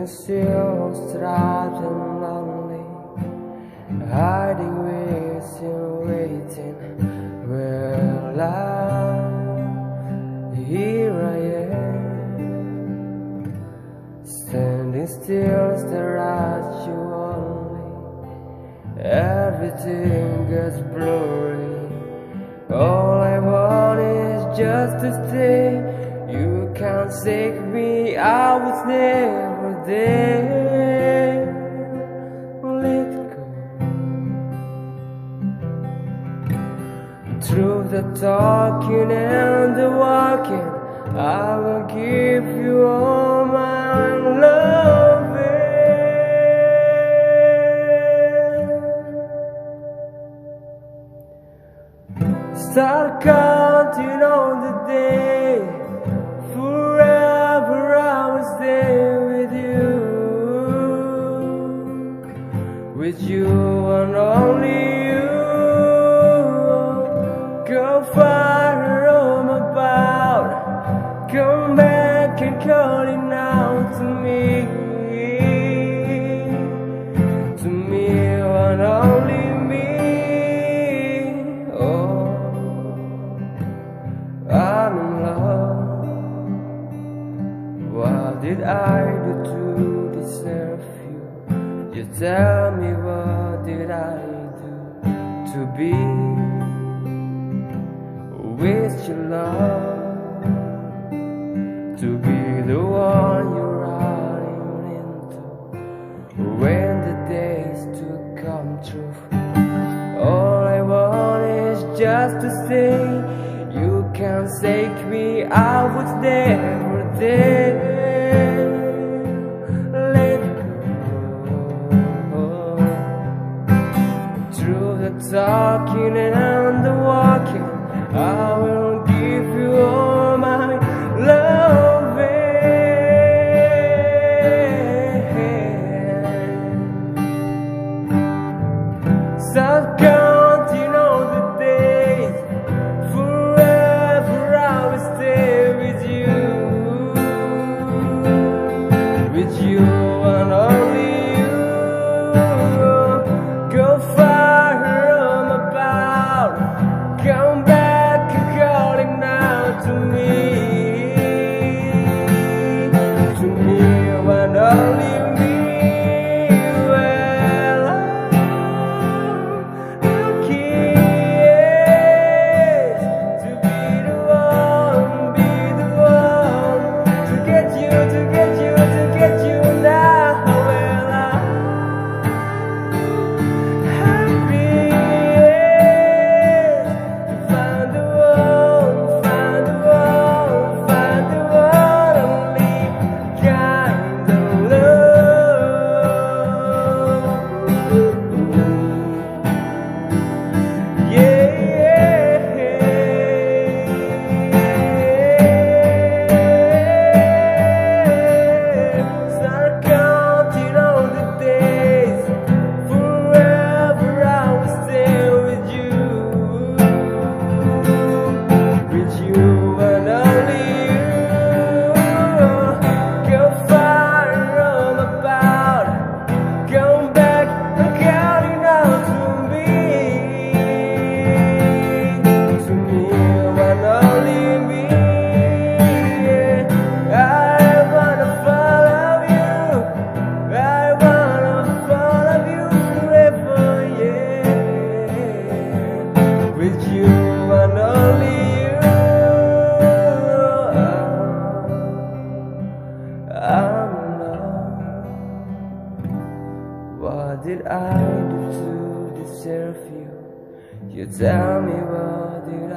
still strapped and lonely, hiding with you, waiting. Well, here I am, standing still, stare at you only. Everything gets blurry. All I want is just to stay. You can't take me, I was never there. Let go. Through the talking and the walking, I will give you all my loving. Start counting on the day. Forever I will stay with you and only you. Go far roam about, come back and calling out to me and only me. Oh, I'm in love. What did I do to deserve you? You tell me, what did I do to be with your love? To be the one you're running into when the days to come true. All I want is just to say, you can't take me, I was never there. Let go. Through the talking and the walking, I will give you all my loving. Start counting on the days. Forever I will stay with you and only you. Go far roam about, come back and calling out to me and only me. Well, I'm keen to be the one to get you now. Well, I'm find the one, only kind of love. Start counting on the days. Forever I will stay with you and only you. Go far roam about, come back and counting out to me and only me. I wanna follow you, I wanna follow you forever, yeah. With you and only you. I'm in love. What did I do to deserve you? You tell me, what did I